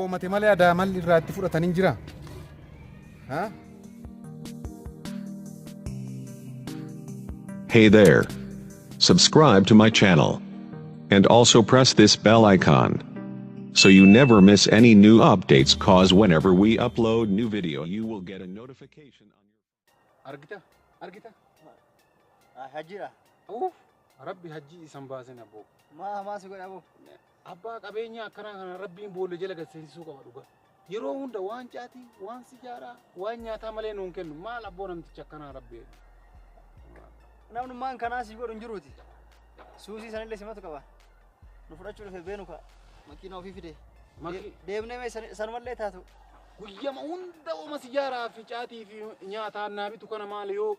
Mate malee ada mal irratti fudhatanii jira. Huh? Hey there. Subscribe to my channel. And also press this bell icon. So you never miss any new updates, cause whenever we upload new video you will get a notification on your Argita. Hajira. Oh, Rabbi Haji Sambazin abo. Ma siguro abo. Abba qabenya kana Rabbiin boolle jala gaseessuu qaba dhuga. Yeroo hunda waan caati, waan sijaara, waan nyaata malee nuun kennu maal abboo namticha kana Rabbi. Namni maan kana siguro injiruuti. Suusi sanillee simatu qaba. Nu fudhachuu dhufe beenu ka. Makiina ofii fide. Deemnee mee sanumallee taatu. Guyyama hunda ooma sijaaraa fi caatii fi nyaataan naabitu kana maal yoo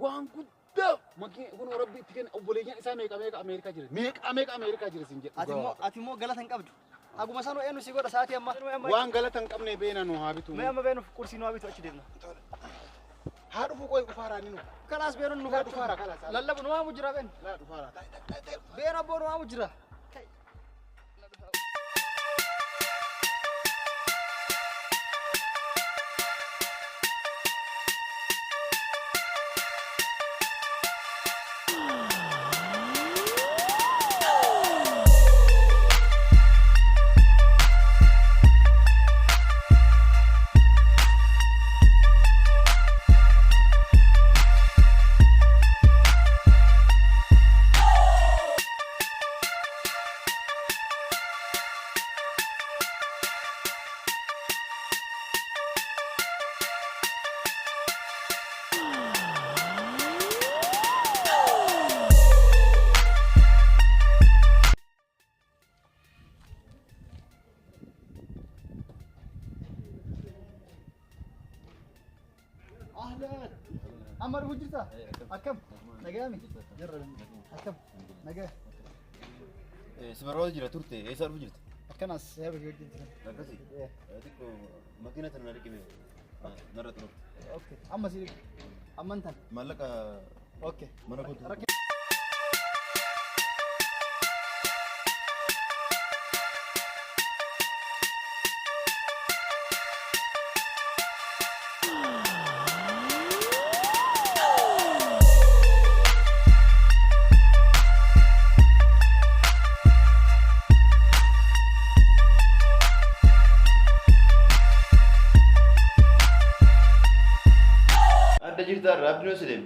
waan guddaa makiina kun Rabbi itti kenna obboleeyyan isaa meeqa Ameerikaa jira. Meeqa Ameerikaa jira sin jedhu. Ati immoo galata hin qabdu. Aguma sanoo eenyu si godha sa'aatii amma. Waan galata hin qabne beena nu haabitu. Mee amma beenu kursii nu haabitu achi deemna. Haa dhufu qoy dhufaara ni nu. Kalaas beenu nu dhufaara kalaas. Lallabu nu waamu jira beenu. Laa dhufaara. Beena abboo nu waamu jira. Amar hujjita akkam nagaami jarra akkam nagaa Sibaroo jira turte eessa dhufu jirta akkanas yaaba hojjita akkasi xiqqoo makiina tana dhiqime narra turu okay amma si ammantan maallaqa okay mana kootu Abdi Muslim.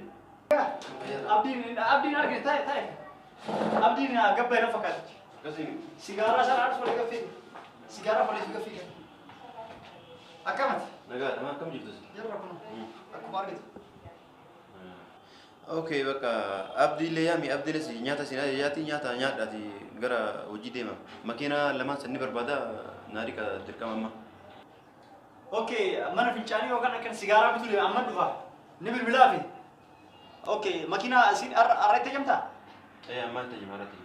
Abdi arge tay. Abdi na gabba na fakat. Kasi Sigara sana harus boleh kafe. Sigara boleh juga kafe. Akamat. nagaa nama akkam jirtu Jarra kun. Aku margit. Okay bakka Abdiilee yaami Abdiilee si nyaata si nyaata nyaadhaati gara hojii deema makiina lama sanni barbaada naari ka dirqama amma Okay, mana fincani yookaan akkan sigara bitu amma dhufa. Ni bilbilaa fi. Okay, makina sin arrayte jamta? amma ta'e marati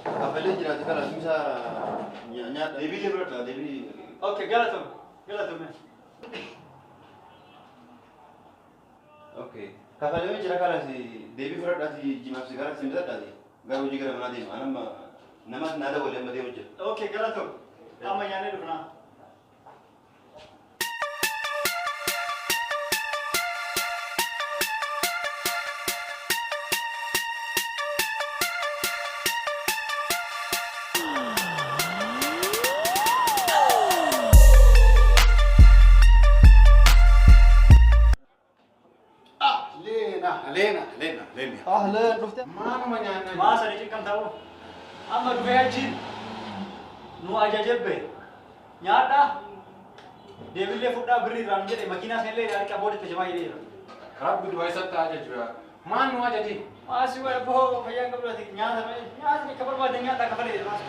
Kafalee jiraate kana simsa nyaata deebii leberta deebii Okay, galatum. Okay. Kafalee jira kana si deebii fudhadhaati jimaaf si gara simsadhaati gara hojii gara manaa deema nama naada waliin amma deemu jira. Okay, galatum. Amma nyaanee dhufna. Lena. Ahlan, rufta. Mana manyana. Ma sadiqin kam tahu. Amma dubayajin. Nu aja jebbe. Nyaata. Deebille fudhaa birrii irraan jedhe makiinaa sanillee dhaqaa boodatti jamaa jedhee. Rabbi dubai satta aja jira. Man nu aja di. Maasi waa boo fayyaan qabdati nyaata ka barbaade nyaata ka falee maasi.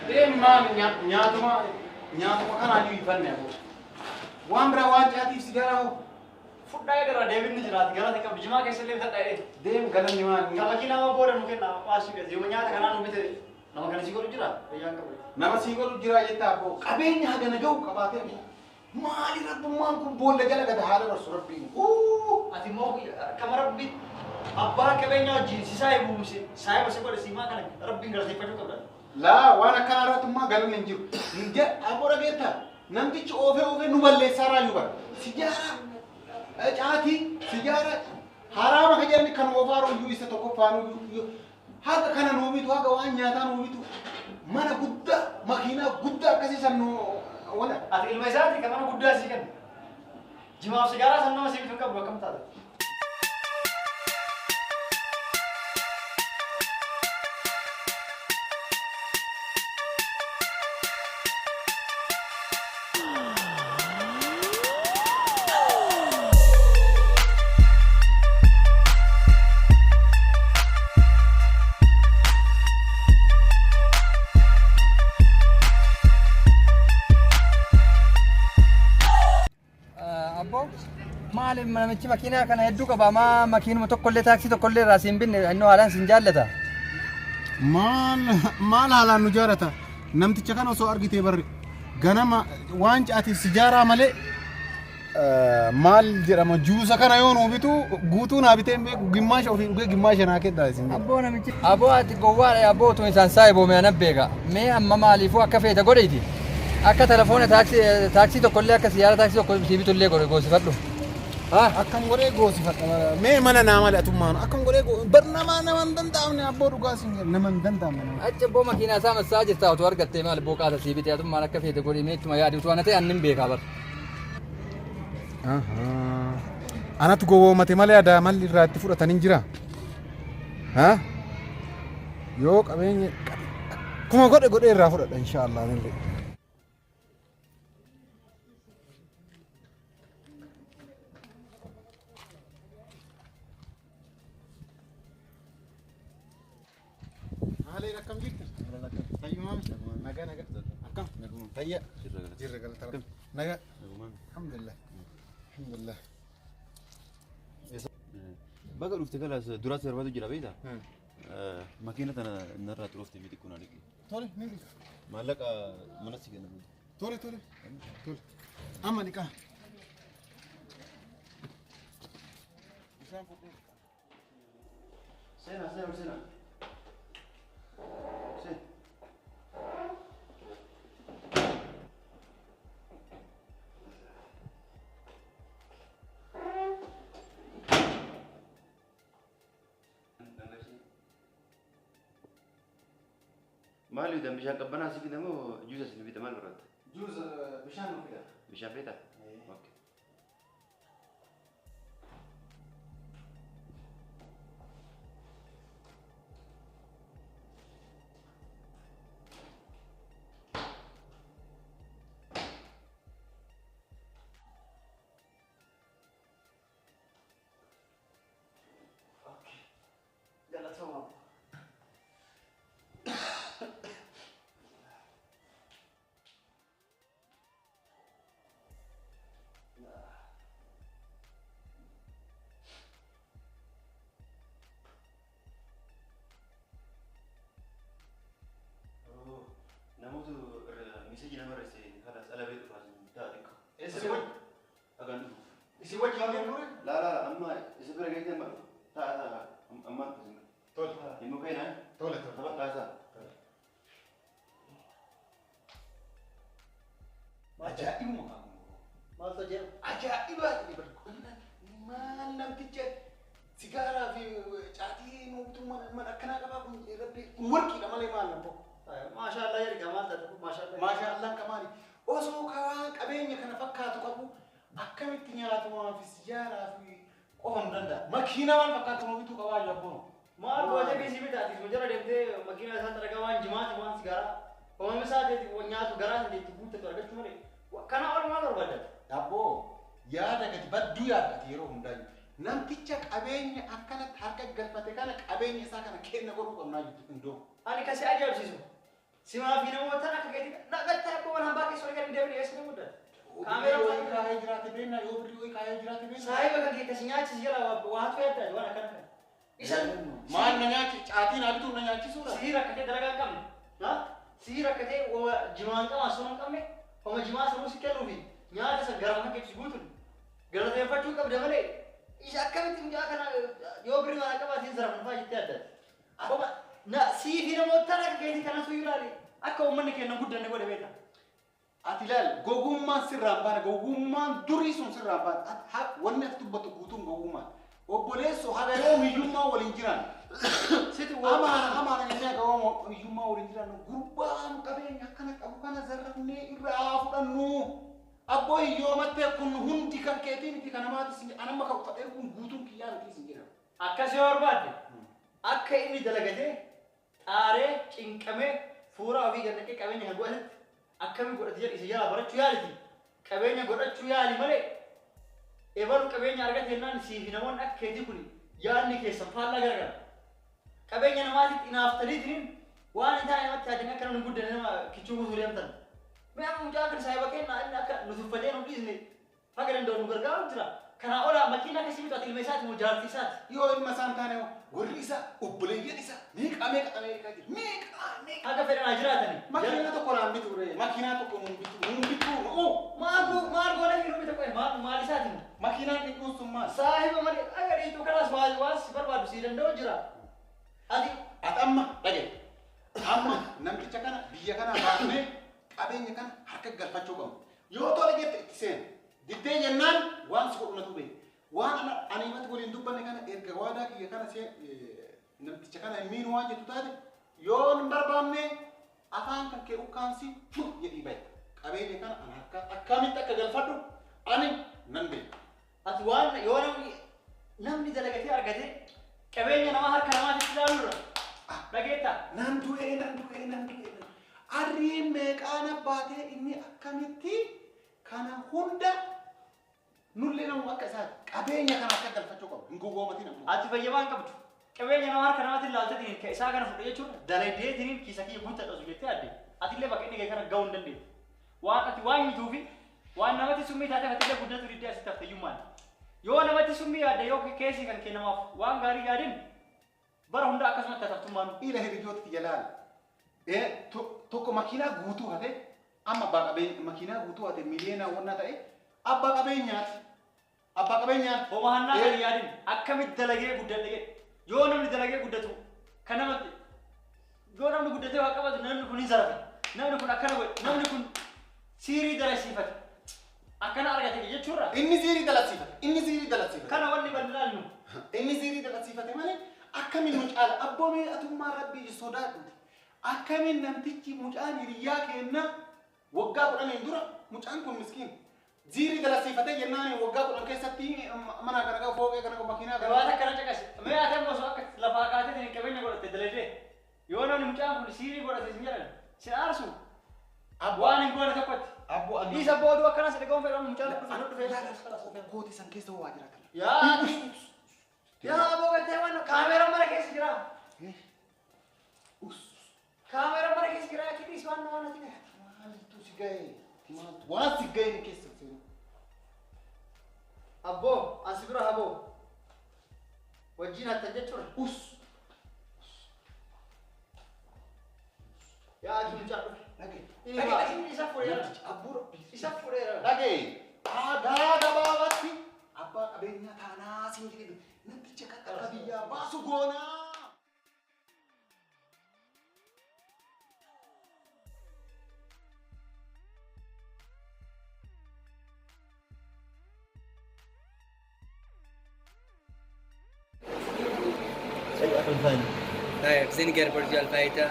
Dem man nyaatuma kana di fanne abo. Waan bira waan caatiif sigara ho. Fudhaa gara deebinni jiraati gara takka bijimaa keessallee bitadha jedhee. Dem galanni man. Ka makiinaa ma booda nu kenna maasi gadi yoo nyaata kanaa nu bite Nama kana sii godhu jira? Fayyaan qabu. Nama sii godhu jira jettaa abboo qabeenya hagana ga'u qabaatee maali rabbummaan kun boolla jala gada haala barsu rabbiin. Ati immoo kama rabbi abbaa qabeenya wajjin sisaa eeguumse saayiba si godhe siimaa kana rabbiin galateeffachuu qabda. Laa waan akkana irrattummaa galuun hin jiru. Hinje abboo dhageettaa namtichi oofee nu balleessaa raayyuu bara. Sijaara caatii sijaara haraama ka jedhani kan oofaa royyuu isa tokkoffaanuu haga kana nuubitu haga waan nyaataa nuubitu mana guddaa makiinaa guddaa akkasii san wala. Ati ilma isaati kan mana guddaa sii kenna. Jimaaf sigaaraa san nama sii bitu qabu akkam taate. Maali namichi makiinaa kana hedduu qaba maa makiinuma tokkollee taaksii tokkollee irraa siin binne inni haalaan siin jaallata. Maal haalaan nu jaallata namticha kana osoo argitee barre ganama waan caati sijaaraa malee maal jedhama juusa kana yoo nuu bitu guutuu naa bitee gimmaasha ofii dhugee gimmaasha naa kenna isin. Abboo namichi abboo ati gowwaadha abboo tun isaan saayiboo mee ana beeka mee amma maaliifuu akka feeta godheeti akka telefoona taaksii tokkollee akka siyaara taaksii tokko sii bitullee godhe goosifadhu. Akkam godhee goosifadha mee mana naa malee atummaan akkam godhee barnamaa nama hin danda'amne abboo dhugaa siin nama hin danda'amne. Achi abboo makiinaa isaa massaa jirta otoo argattee maal abboo qaata sii bitee atummaan akka feete godhee mee ittuma yaadi utuu ana ta'e annin beekaa bara. Anatu gowwoomate malee aadaa malli irraa itti fudhatan hin jira. Yoo qabeenya kuma godhe irraa fudhadha inshaallah nillee. Haaleen akkam jirtu? Fayyumaa nagaa akkam? Fayya. Jirra galata. Nagaa. Alhamdulillah. Alhamdulillah. Baga dhufte galas duraas darbatu jira beektaa? Makiina tana narraa xuroofte miti kun ani. Tole ni dhiqa. Maallaqa mana si kennamu. Tole. Amma dhiqa. Sena. Maal udah bisa kapan asik kita mau jus asli kita mal berat. Jus bishaan nu fida. Bisa beta. Oke. Oke. Galak sama. Namoota miseji nama rese hadas ala beeku faasin taate ko. Isi wajji. Agan dhufu. Isi wajji waan jedhu La amma isa bira geejjiba ma ta'a amma kusin. Tole. Himu kaina. Tole. Sabab kaasa. Ajaa'ibuma qabu. maal ta'e jedhu. Ajaa'iba maal namticha sigaaraa fi caatii nuutu mana akkanaa qabaa kun rabbi warqiidha malee maal nabbo. Maashaallah jedhu maal ta'e maashaallah. Maashaallah kamaali. Osoo kawaa qabeenya kana fakkaatu qabu akkamitti nyaatumaa fi sijaaraa fi qofa nu danda'a. Makiinaa waan fakkaatu nuutu qabaa jabboon. Maal gootee biisii bitaati sun jala deemtee makiinaa isaan dalagaa waan jimaati waan sigaaraa oomishni isaatii nyaatu garaa isaatti guuttatu argachuu malee kana ol maal barbaadata? Dabboo yaada gadi badduu yaadate yeroo hundaayyuu namticha qabeenya akkanatti harka galfate kana qabeenya isaa kana kenna godhuu qabnaa jettu hundoo. Ani kasi ajaa'ibsiisu. Simaa fi namoota akka keetii dhagattee akka waan hambaa keessa waliin deemee eessa muddata? Kaameraan kaayee jiraate beekna yoo birrii kaayee jiraate beekna. Saayiba kan kee kasi nyaachis jala waatu yaadda waan akkana kana. Isa maal na nyaachi caatiin abituu na nyaachisuudha. siira akka kee dalagaa hin qabne Sihir akka ta'e jimaan qamaa sun hin qabne homa jimaa sanuu si kennuufi nyaata san gara mana keessa guutuun galateeffachuu qabda malee isa akkamitti mucaa kana yoo birrii mana qabaatiin zarafanfaa jettee addaati. Siifi namoota akka keetii kanatu ilaali akka uummanni kennan guddanne godhe beekta. Ati ilaali gogummaan sirraan baana gogummaan durii sun sirraan baana wanni ati dubbatu guutuun gogummaan obboleessoo hagaroo hiyyummaa waliin jiran amaana jennee hagaroo hiyyummaa waliin jiran gurbaan qabeenya akkana qabu kana zarrafnee irraa fudhannu abboo hiyyoomattee kun hundi kan keetii miti kan namaatis anamma qabu ta'ee kun guutuun kiyyaa miti isin jedhama. Akkas yoo barbaadde akka inni dalagatee xaaree cinqamee fuula ofii gannaqee qabeenya kan godhatetti akkami godhate jedhe isa jalaa barachuu yaaliti qabeenya godhachuu yaali malee ebalu qabeenya argate jennaan siifi namoonni akka keetii kun yaadni keessan faallaa garagara qabeenya namaatitti inaaftaniitiin waan hin taane namatti yaadanii akka namni guddanne nama kichuu guutuu deemtan mee amma mucaa kan saahiba kennaa inni akka nu tuffatee nu dhiisne haga danda'u nu gargaaru jira kanaa olaa makiina akkasii bitu ati ilma isaati moo jaartii isaati yoo ilma isaan taane warri isaa obboleeyyan isaa meeqa Ameerikaa jira meeqa haga fedhanaa jiraatani makiina tokko naan bitu ture makiinaa tokko nun bitu maal goona fi nu bitu qoe maal isaati makiinaan dhidhuun sun maal saahiba malee aga dhiitu kanaas waan si barbaadu si danda'u jira ati amma dhage amma namticha kana biyya kana baafnee qabeenya kana harka galfachuu qabnu yoo tola jette itti seena diddee jennaan waan si godhunatu beeku waan ani himati waliin dubbanne kana erga waadaa kiyya kana namticha kana himiinu waan jettu taate yoo hin barbaanne afaan kan kee ukkaansi jedhii bahe qabeenya kana ani harka akkamitti akka galfadhu ani nan beeku. Ati waan yoo namni dalagatee argate qabeenya namaa harka namaatitti ilaaluurra dhageetta. Nan du'ee arrii meeqaan abbaatee inni akkamitti kana hunda nullee namu akka isaati qabeenya kana akka galfachuu qabu hin gowwoomati namu. Ati fayyamaan qabdu qabeenya namaa harka namaatti ilaaltetiin ka isaa kana fudhe jechuudha daladeetiin kiisa kiyya guutta dhasu jettee adde atillee bakka inni kana ga'uu hin dandeettu waan ati waan hituufi waan namatti summii taateef atillee guddatu diddee asitti haftayyummaan yoo namatti summii yaadde yoo keessi kan kennamaaf waan gaarii yaadin bara hunda akkasumatti tataftummaan ila hiriyooti jalaan tokko makiinaa guutuu hate amma abbaa qabeenya makiinaa guutuu hate miliyoona wannaa ta'e abbaa qabeenyaati homa hannaa kan yaadin akkamitti dalagee guddadhe jedhe yoo namni dalagee guddatu kan namatti yoo namni guddatee waa qabatu namni kun hin zarafe namni kun akkana godhe namni kun siirii dalasiifate akkana argate jechuudha. Inni siirii dalasiifate kana wanni bal'inaalnu inni siirii dalasiifate malee akkamiin nu caala abboomee atummaa rabbii sodaadhu akkamiin namtichi mucaan hiriyaa kenna waggaa 10 dura mucaan kun miskiin ziirii dalasiifatee jennaan waggaa 10 keessatti mana kana qabu fooqee kana qabu makiinaa kana waan akkana caqasi mee ate ammoo akka lafaa kaatee qabeenya godhatte daladee yoo namni mucaan kun siirii godhate sin jedhan sin aarsu waan hin goone tokkotti isa booduu akkanas dhagahuun fedhamu mucaan kun dhufee kooti san keessa waa jira kana yaa bogatee waan kaameera mana keessa jira kaameera mana keessa jira kidis waan waan ati maaltu si gahe waan si gahe ni keessa abbo ansi bira habo wajjin hatta jechuudha yaa ati mucaa dhufe dhage isa fuudheera abbuura isa fuudheera dhage aadaa gabaabatti abbaa qabeenyaa taanaa siin jedhe namticha kakka biyyaa baasu goonaa. طيب زنقر برج الفايتة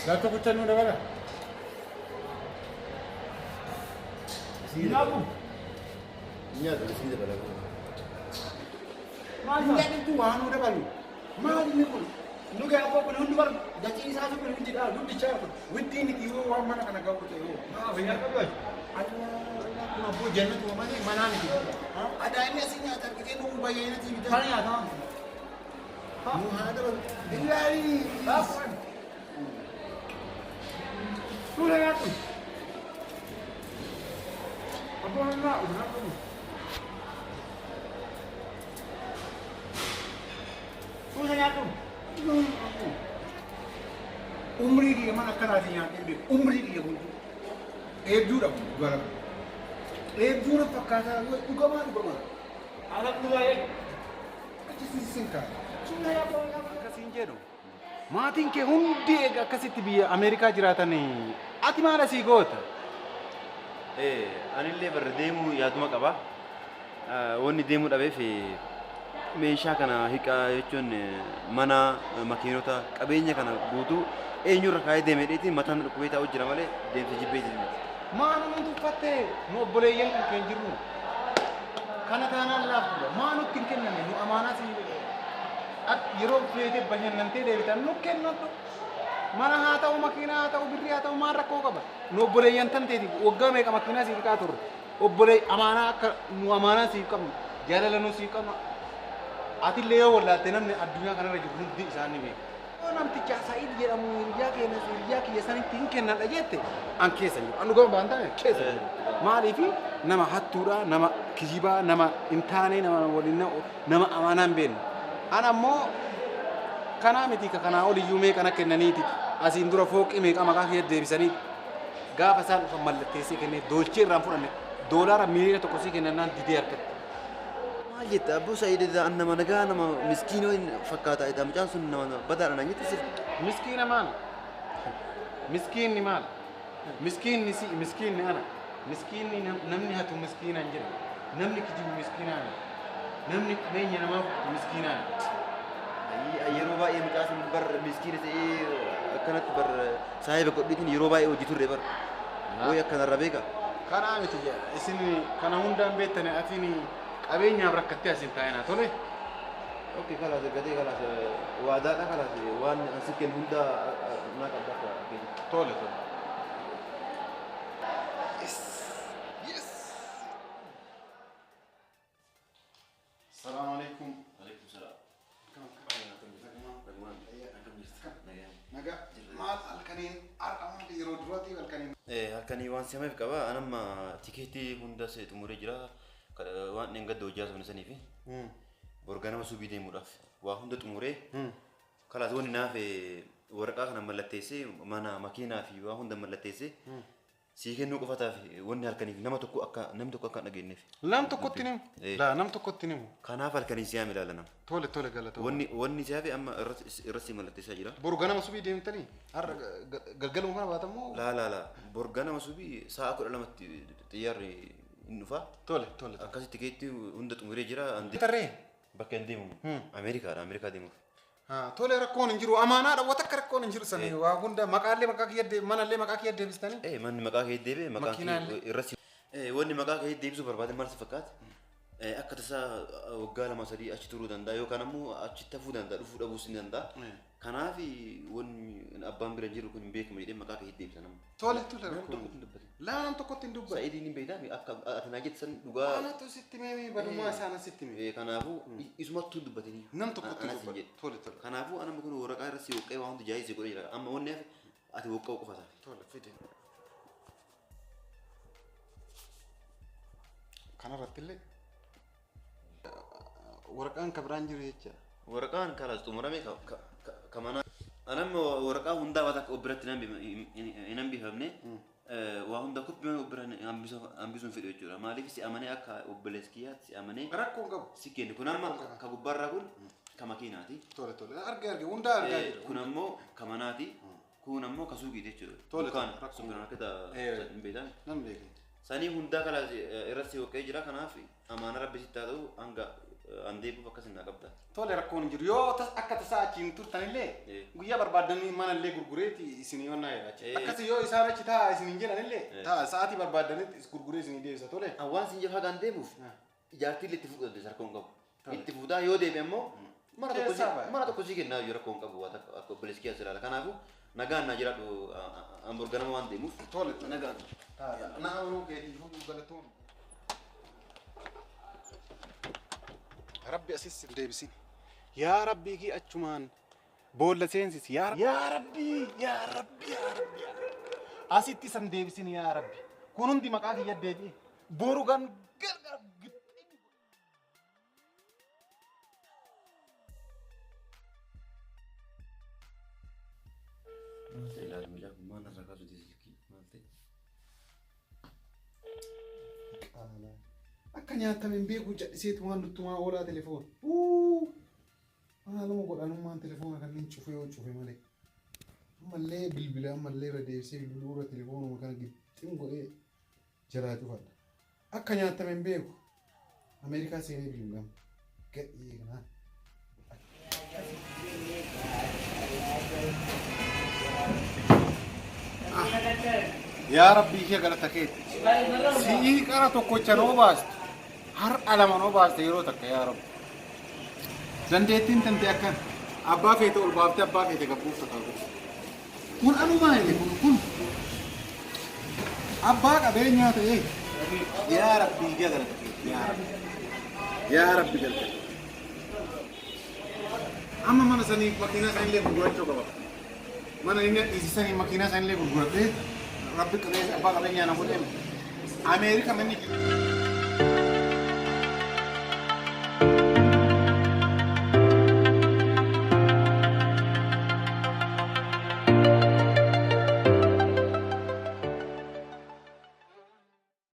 Gato kucanu dah mana? Sini aku. Ini ada di sini dah mana? Mana itu anu dah baru. Mana ini pun? Nu ga ko kun hundu bar da ci isa su kun jida duddi cha ko widdi ni ki wo mana kana ga ko to yo ha bayar ka ba Allah kuma bu jannatu wa mani mana ni ha ada ni asinya ta ke nu bayyana ti bidan kan ya ta mu hada billahi bas Sudah ya tu. Apa nak? Udah tu. Sudah ya tu. Umri dia mana kena dia ni? Umri dia pun. Jura dua. Jura pakai saya. Juga mana? Anak muda ye. Kecil singkat. Sudah ya tu. Kasih jeru. Maatiin kee hundi egaa akkasitti biyya Ameerikaa jiraatanii ati maal asii goota? Anillee barra deemuu yaaduma qaba. Wanni deemuu dhabeef meeshaa kana hiikaa jechuun mana makiinota qabeenya kana guutuu eenyurra kaayee deemee dheetii mataan dhukkubee taa'u jira malee deemsa jibbee jiru. Maanu nu tuffattee nu obboleeyyan kan keen jirru kana taanaan laaftuudha maa nutti hin kenname nu amaanaa si yeroo feete bashannantee deebitan nu kennatu mana haa ta'u makiinaa haa ta'u birrii haa ta'u maal rakkoo qaba nu obboleeyyan tan teeti waggaa meeqa makiinaa siif hiikaa turre obbolee amaanaa akka nu amaanaa siif qabnu jaalala nu siif qabnu atillee yoo wallaatte namni addunyaa kanarra jiru hundi isaanii beeku. Namticha Sa'iid jedhamu hiriyaa kiyya sanitti hin kennadha jette an keessa jiru an dhugama baan taane keessa jiru maaliif nama hattuudha nama kijibaa nama hin taane nama waliin nama amaanaa hin beekne an ammoo kanaa miti ka kanaa oliyyuu meeqana kennaniiti asiin dura fooqii meeqa maqaa kiyya deebisanii gaafa isaan dhufan mallatteessee kennee doolchee irraan fudhanne doolaara miliyoona tokko sii kennannaan didee harkatti. Maal jetta abbuu Sa'iid an nama nagaa nama miskiinoo fakkaata jedha mucaan sun nama badaadha naan jette sirri. Miskiina maal? Miskiinni maal? Miskiinni si miskiinni ana. Miskiinni namni hatu miskiinaan jira. Namni kijibu miskiinaan. Namni qabeenya namaa fudhatu miskiinaan. Yeroo baay'ee mucaa sun bar miskiina ta'ee akkanatti bar saahiba godhiitiin yeroo baay'ee hojii turre bar. Woy akkanarra beeka. Kanaa miti isin kana hundaan beektani atiin qabeenyaaf rakkattee asin taa'inaa tole. Oke kalas gatee kalas waadaadha kalas waan asi kennu hunda naa qabda akka tole tole. Assalamu alaikum. Alaikum salam. Naga maal halkaniin argamaa yeroo duraati halkaniin. Halkanii waan si'ameef qaba anamma tikeetii hunda see xumuree jira waan gadda hojjaa sun sanii fi borganama subii deemuudhaaf waa hunda xumuree kalaas wanni naaf waraqaa kana mallatteessee mana makiinaa fi waa hunda mallatteessee sii kennuu qofataaf wanni halkaniif namni tokko akka hin dhageenyeef. Nam tokkotti nimu. Laa nam tokkotti nimu. Kanaaf halkanii si'aame ilaala nama. Tole tole galata. Wanni si'aafe amma irratti mallatteessaa jira. Borganama subii deemtanii har'a galgaluma kana baatamoo. Laa borganama subii sa'a 12tti xiyyaarri hin dhufa. Tole tole. Akkasitti tikeetii hunda xumuree jira. Tarree. Bakka hin deemu. Ameerikaa deemuuf. Tole rakkoon hin jiru amaanaadha wata akka rakkoon hin jiru sanii waa hunda maqaallee maqaa kiyya deebi manallee maqaa kiyya deebistanii. Manni maqaa kiyya deebi maqaa kiyya irratti. Wanni maqaa kiyya deebisuu barbaade maal si fakkaata? Akka tasaa waggaa 2-3 achi turuu danda'a yookaan ammoo achitti hafuu danda'a dhufuu dhabuus ni danda'a. Kanaaf wanni abbaan bira jiru kun hin beekamu jedhee maqaa kiyya deebisa nama. Tole rakkoon. Laa nam tokkotti hin dubbatu. Sa'iidii ni beektaa akka atinaa jettan dhugaa. Anatu sitti mee badumaa isaanii sitti mee. Kanaafuu isumattuu dubbatanii. Nam tokkotti dubbatu. Tole tole. Kanaafuu anama kun waraqaa irratti woqqee waa hundi jaayisee godhee jira. Amma wanni hafe ati woqqaa qofa taate. Tole fide. Kanarratti illee waraqaan ka biraan jiru jecha. Waraqaan kalas xumuramee ka mana. Anamma waraqaa hundaa waan akka obbiratti hin hambifamne. Waa hunda koppii obbiran hambisuun fedhu jechuudha. Maaliif si amanee akka obboleessa kiyyaatti si amanee. Rakkoon qabu. Si kennu kun amma ka gubbaarraa kun ka makiinaati. Tole tole arge hundaa argaa jira. Kun ammoo ka manaati. Kun ammoo ka suuqiiti jechuudha. Tole rakkoon akkata hin beekan. Nam beekan. Sanii hundaa kala irratti woqqee jira kanaaf amaana rabbi sitti haa ta'u hanga andeebuuf akkas hin qabda. Tole rakkoon hin jiru yoo akka tasaa achiin turtanillee guyyaa barbaadanii manallee gurgureeti isin yoo naa jedha. Akkasii yoo isaan achi taa isin hin jedhanillee sa'aatii barbaadanitti gurguree isin deebisa tole. Waan isin jafa kan deemuuf ijaartii itti fuudhate sarkoon qabu. Itti fuudhaa yoo deebi ammoo mana tokko sii kennaa yoo rakkoon qabu waan akka obboleessi kiyya silaala. Kanaafuu nagaan naa jiraadhu ambur ganama waan deemuuf. Tole Nagaan. naa ooluu keetii hunduu galatoon. Rabbi asis hin deebisin. Yaa Rabbii kii achumaan boolla seensis. Yaa Rabbii. Asitti san deebisin yaa Rabbi. Kun hundi maqaa kiyya deebi'e. Boru gan gargar akka nyaatamin beeku jedhiseetu waan nuttumaa oolaa telefoon. Maaluma godhanummaan telefoona kanneen cufe yoo cufe malee. Ammallee bilbila ammallee irra deebisee bilbiluura telefoonuma kana gixxin godhee jalaa cufadha. Akka nyaatamin beeku Ameerikaa seenee bilbilamu gadhii kanaan. Yaa Rabbii kee galata keetti. Si'ii qara tokkocha noo baaste. Har'a lama noo baaste yeroo takka yaa Rabbi. Dandeettiin tante akkan abbaa feete ol baaftee abbaa feete gabbuufta ta'u. Kun anumaa inni kun abbaa qabeenyaa ta'ee yaa Rabbii kee galata keetti yaa Rabbi. Yaa Rabbi galata. Amma mana sanii makiinaa sanillee gurgurachuu qaba. Mana inni dhiisisanii makiinaa sanillee gurguratee Rabbi qabeessa abbaa qabeenyaa na godheen Ameerika manni